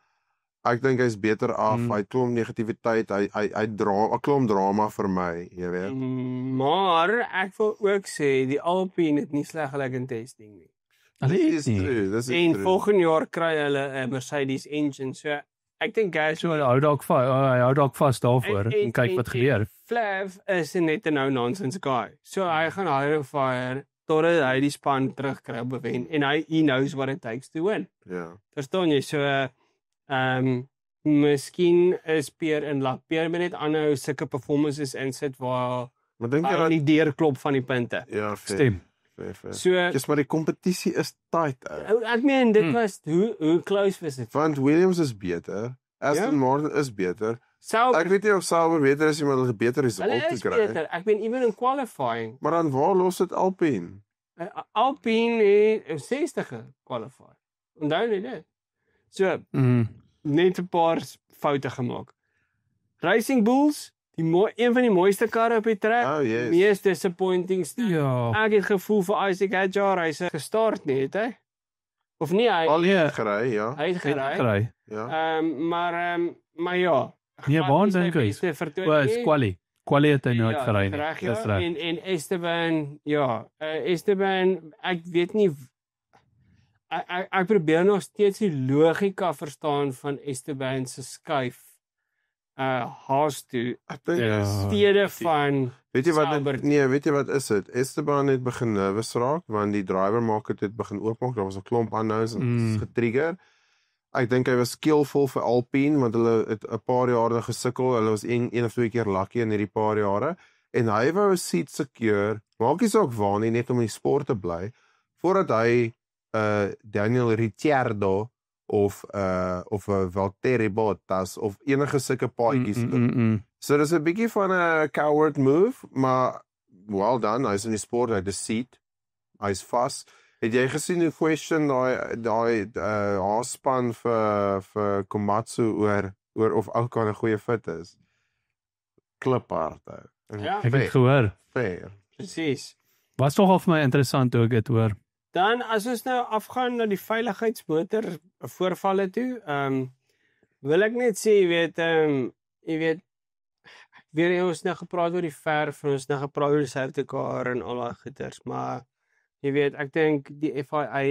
ek dink hy's beter af. Hy klom negativiteit, hy dra 'n klomp drama vir my, jy weet. Maar ek wil ook sê die Alpine het nie sleg gelyk in testing nie. Dis true. En volgende jaar kry hulle 'n Mercedes engine. So ek dink Gasly So hy hou dalk vas daarvoor en kyk wat gebeur. Flav is net 'n no-nonsense guy. So hy gaan hire fire totdat hy die span terugkry bewen en he knows what it takes to win. Ja. Verstaan jy? So miskien is Pierre in luck. Pierre moet net aanhou sulke performances insit waar Maar dink jy hy dat die deur klop van die punte. ja, Stem. fair. So Dis maar die kompetisie is tight ou. ek meen dit was hoe close was dit? Want Williams is beter, Aston Martin is beter. Sauber Ek weet nie of Sauber beter is nie, maar hulle beter is hulle om te is kry. beter. Ek meen even in qualifying. Maar dan waar los dit Alpine? Alpine het 60 gekwalifieer. Onthou net dit. So net 'n paar foute gemaak. Racing Bulls, een van die mooiste karre op die trek. Oh, yes. Mees disappointing. Ja. Ek het gevoel vir Isaac Hadjar, hy's gestart nie, het hy? Of nie hy? Al gery, ja. Hy het gery. Kry. Ja. Maar ja. Nee, waar dink jy? Beste vertoon O, is nie. Quali het hy nooit gery nie. Reg, Dis ja. reg. En Esteban, ja, Esteban, ek weet nie ek probeer nog steeds die logika verstaan van Esteban se skuif haas toe Ek dink Ja. steede van weet jy wat Sauber. weet jy wat is dit? Esteban het begin nervous raak want die driver market het begin oopmaak. Daar was 'n klomp aanhouds en getrigger. Ek dink hy was skillful vir Alpine want hulle het 'n paar jare gesukkel. Hulle was een of twee keer lucky in hierdie paar jare en hy wou 'n seat secure. Maak nie saak waar nie, net om in die sport te bly voordat hy Daniel Ricciardo of Valtteri Bottas of enige sulke paadjies doen. So dis 'n bietjie van 'n coward move, maar well done. Hy's in die sport, hy seat. Hy's vas. Het jy gesien hoe question daai haarspan vir Komatsu oor of Ocon 'n goeie fit is? Kliphard hou. Ja. Ek het gehoor. Fair. Presies. Was nogal vir my interessant hoe ek dit hoor. Dan as ons nou afgaan na die veiligheidsmotor voorvalle toe, wil ek net sê, jy weet weer ons nou gepraat oor die verf, ons nou gepraat oor die safety car en al daai goeters, maar jy weet, ek dink die FIA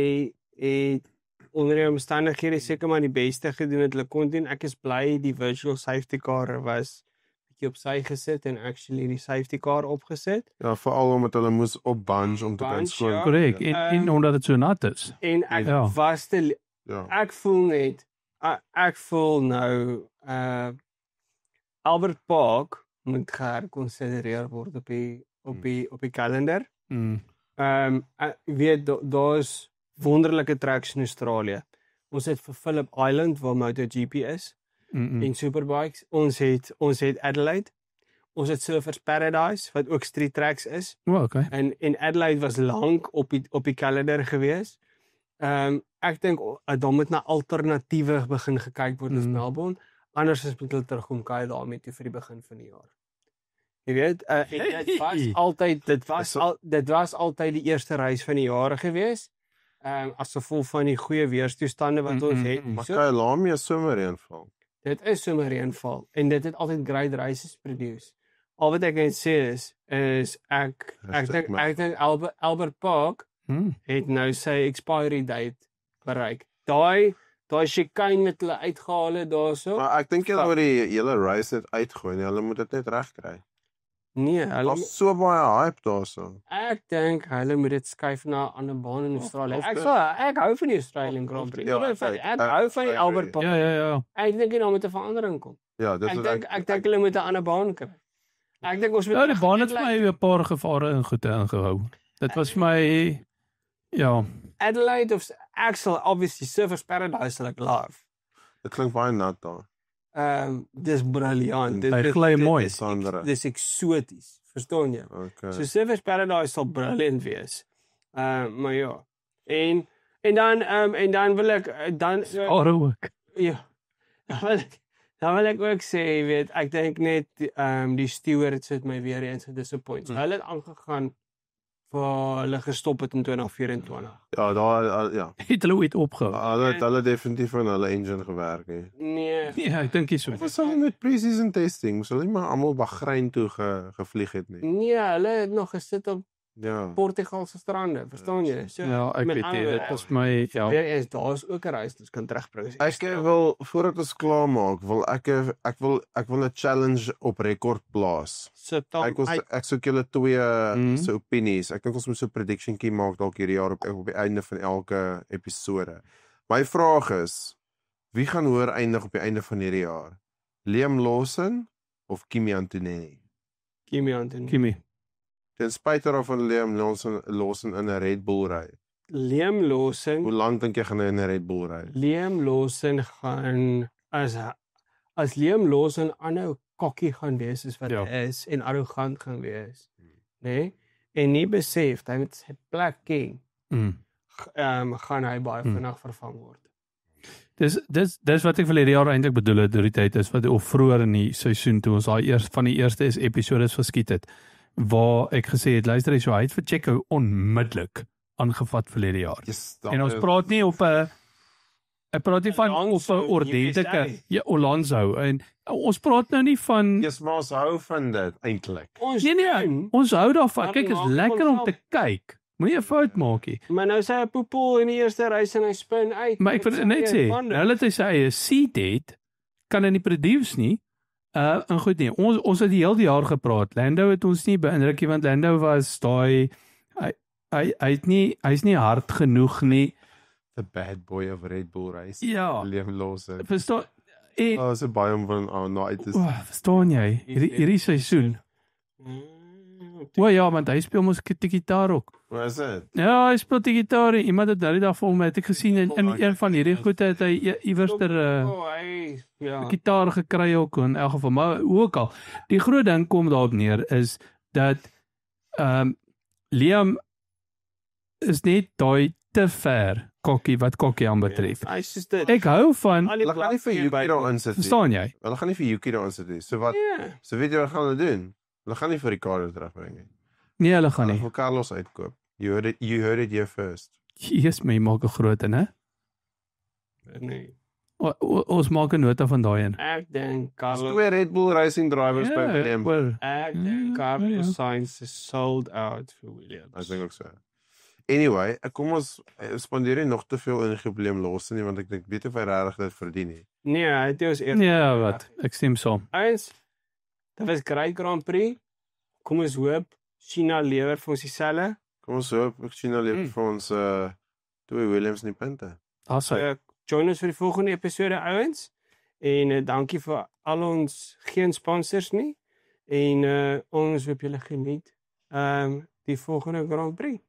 het onder die omstandighede seker maar die beste gedoen wat hulle kon doen. Ek is bly die virtual safety car was bietjie op sy gesit en actually die safety car opgesit. Ja, veral omdat hulle moes op bunge om te kan Bunge, skoon. ja. Korrek. En omdat dit so nat is. En ek Ja. was te Ja. ek voel net ek voel nou Albert Park moet geherkonsidereer word op die kalender. Ek weet daar's wonderlike tracks in Australië. Ons het vir Phillip Island waar MotoGP is en Superbikes. Ons het Adelaide. Ons het Surfers Paradise wat ook street tracks is. Okay. En Adelaide was lank op die kalender gewees. Ek dink daar moet na alternatiewe begin gekyk word as Melbourne. Anders is moet hulle terugkom kyk daarmee toe vir die begin van die jaar. Jy weet, dit was altyd die eerste reis van die jaar gewees. As gevolg van die goeie weerstoestande wat ons het. Maar Kyalami is somerreënval. Dit is somerreënval en dit het altyd great races produce. Al wat ek net sê is ek dink Albert Park het nou sy expiry date bereik. Daai chicane met hulle uitgehaal het daarso. Maar ek dink jy oor die hele race het uitgooi nie. Hulle moet dit net regkry. Nee, hulle Daar's so baie hype daarso. ek dink hulle moet dit skuif na 'n ander baan in Australië. Ek hou van die Australian Grand Prix. Ja, Ek hou van die Albert Park. Ja. Ek dink daar moet 'n verandering kom. Ja, dit is Ek dink hulle moet 'n ander baan kry. Ek dink ons moet Ja, die baan het vir my 'n paar gevare ingehou. Dit was vir my ja, Adelaide of Axel obviously Surfers Paradise sal ek love. dit klink baie nat daar. Dis briljant. hy gly mooi. Sandra. Dis eksoties, verstaan jy? Okay. So Surfers Paradise sal brilliant wees. Maar ja. En dan wil ek ook. ja. Dan wil ek ook sê, jy weet, ek dink net die stewards het my weer eens gedisappoint. So, hulle het aangegaan vir hulle gestop het in 2024. Ja, daar ja. Het hulle ooit opgehou? Hulle definitief aan hulle engine gewerk het. Nee. Ja, ek dink nie so. Wat was al met pre-season testing? Sou nie maar almal Bahrein toe gevlieg het nie. Nee, hulle het nog gesit op Ja. Portugal se strande, verstaan jy? So, Ja, ek met weet nie, ander dit was my ja. weer daar's ook 'n reis wat kan terugbring. Ek wil voordat ons klaar maak, ek wil 'n challenge op rekord plaas. sit dan Ek soek julle twee se opinies. Ek dink ons moet so 'n predictionkie maak dalk hierdie jaar op die einde van elke episode. My vraag is, wie gaan hoor eindig op die einde van hierdie jaar? Liam Lawson of Kimi Antonelli? Kimi. Ten spyte daarvan Liam Lawson in 'n Red Bull ry. Liam Lawson. Hoe lank dink jy gaan hy in 'n Red Bull ry? Liam Lawson gaan as Liam Lawson aanhou kokkie gaan wees soos wat hy is en arrogant gaan wees, nê? En nie besef hy met sy plek king. Gaan hy baie vinnig vervang word. Dis wat ek vir hierdie jaar eintlik bedoel het, deur die tyd is wat of vroeër in die seisoen toe ons daai van die eerste episodes verskiet het, waar ek gesê het luister jy so hy het vir Checo onmiddellik aangevat vir hierdie jaar. En ons praat nie op 'n ek praat nie van op 'n ordentlike Alonso en ons praat nou nie van maar ons hou van dit eintlik. Nee, ons hou daarvan. Kyk, is lekker om te kyk. Moenie 'n fout maak nie. Maar nou sê hy poepel in die eerste reis en hy spin uit. Maar ek wil net sê, nou dat hy sê hy is seated, kan hy nie produce nie. En goed nie. Ons het die hele jaar gepraat. Lando het ons nie beïndruk nie want Lando was daai hy's nie hard genoeg nie. The bad boy of Red Bull race. Ja. Liam Lawson. Verstaan? So baie om van nou uit te verstaan jy? Hierdie seisoen. Ja, want hy speel mos die gitaar ook. Wat is dit? Ja, hy speel die gitaar. Iemand het nou die dag vir hom het ek gesien in een van hierdie goede het hy iewers gitaar gekry ook in elk geval. Maar hoe ook al. Die groot ding kom daarop neer is dat Liam is net daai te ver wat kokkie aanbetref. Ek hou van hulle gaan nie vir Yuki daarin sit nie. Verstaan jy? Hulle gaan nie vir Yuki daarin sit nie. So wat? So weet jy wat gaan hulle doen? Hulle gaan nie vir Ricardo terugbring nie. Nee, hulle gaan nie. Hulle wil Carlos uitkoop. You heard it here first. Jesus, my maak 'n groot en hè? Nee. Ons maak 'n nota van daai een. Ek dink Carlos twee Red Bull racing drivers by Williams. Ek dink Carlos Sainz is sold out vir Williams. Ek dink ook so. Anyway, kom ons spandeer nie nog te veel energie op Liam Lawson nie want ek dink weet of hy regtig dit verdien nie. Nee, hy het ons Ja, wat? Ek stem saam. Eens Dit was Great Grand Prix. Kom ons hoop China lewer vir ons dieselfde. Kom ons hoop China lewer vir ons 2 Williams in die punte. Join ons vir die volgende episode ouens. En dankie vir al ons geen sponsors nie. En ons hoop julle geniet die volgende Grand Prix.